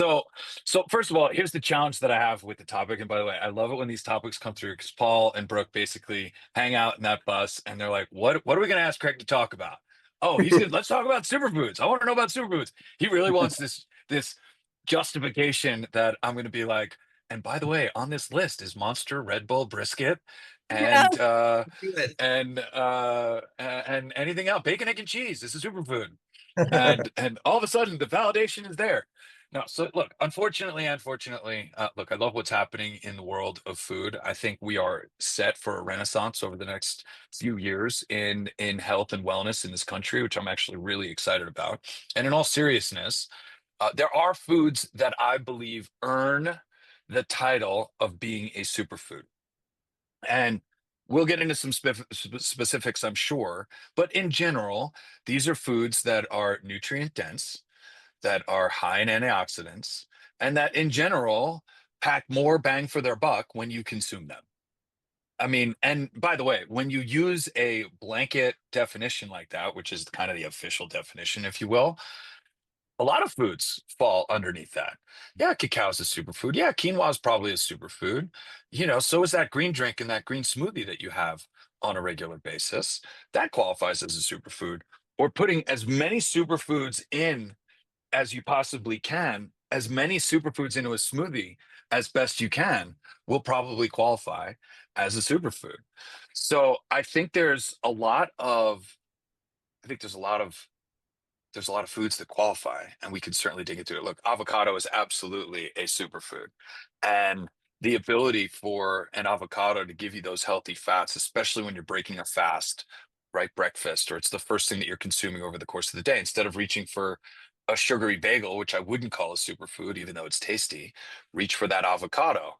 So, so first of all, here's the challenge that I have with the topic. And by the way, I love it when these topics come through because Paul and Brooke basically hang out in that bus and they're like, what are we going to ask Craig to talk about? Oh, let's talk about superfoods. I want to know about superfoods. He really wants this justification that I'm going to be like, and by the way, on this list is Monster, Red Bull, brisket, Yeah, and good. and anything else, bacon, egg, and cheese. This is a superfood. And all of a sudden the validation is there. No, so look, unfortunately, look, I love what's happening in the world of food. I think we are set for a renaissance over the next few years in health and wellness in this country, which I'm actually really excited about. And in all seriousness, there are foods that I believe earn the title of being a superfood. And we'll get into some specifics, I'm sure. But in general, these are foods that are nutrient dense, that are high in antioxidants, and that in general pack more bang for their buck when you consume them. I mean, and by the way, when you use a blanket definition like that, which is kind of the official definition, if you will, a lot of foods fall underneath that. Yeah, cacao is a superfood. Yeah, quinoa is probably a superfood. So is that green drink and that green smoothie that you have on a regular basis. That qualifies as a superfood. Or putting as many superfoods in as you possibly can, as many superfoods into a smoothie as best you can, will probably qualify as a superfood. So I think there's a lot of foods that qualify, and we can certainly dig into it. Look, avocado is absolutely a superfood. And the ability for an avocado to give you those healthy fats, especially when you're breaking a fast, right? Breakfast, or it's the first thing that you're consuming over the course of the day, instead of reaching for a sugary bagel, which I wouldn't call a superfood, even though it's tasty, reach for that avocado.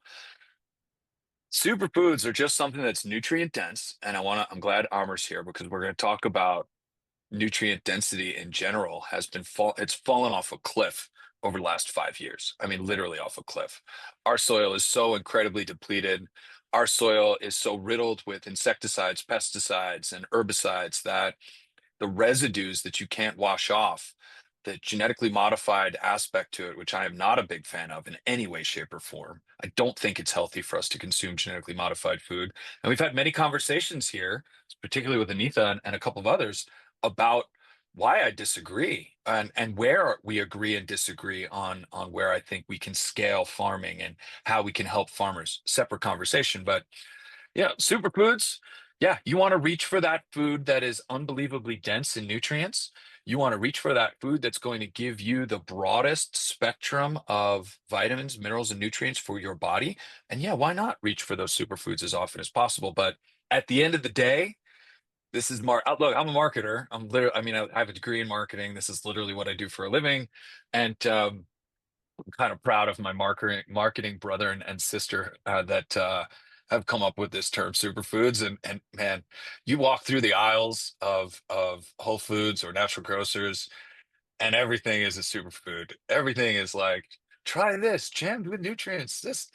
Superfoods are just something that's nutrient dense. And I'm glad Armor's here because we're going to talk about nutrient density in general it's fallen off a cliff over the last 5 years. I mean, literally off a cliff. Our soil is so incredibly depleted. Our soil is so riddled with insecticides, pesticides, and herbicides that the residues that you can't wash off, the genetically modified aspect to it, which I am not a big fan of in any way, shape, or form. I don't think it's healthy for us to consume genetically modified food. And we've had many conversations here, particularly with Anita and a couple of others, about why I disagree and where we agree and disagree on where I think we can scale farming and how we can help farmers. Separate conversation, but yeah, superfoods. Yeah, you want to reach for that food that is unbelievably dense in nutrients. You want to reach for that food that's going to give you the broadest spectrum of vitamins, minerals, and nutrients for your body. And yeah, why not reach for those superfoods as often as possible? But at the end of the day, this is look, I'm a marketer. I mean, I have a degree in marketing. This is literally what I do for a living. And I'm kind of proud of my marketing brother and sister that have come up with this term superfoods. And man, you walk through the aisles of Whole Foods or natural grocers, and everything is a superfood. Everything is like, try this, jammed with nutrients. This,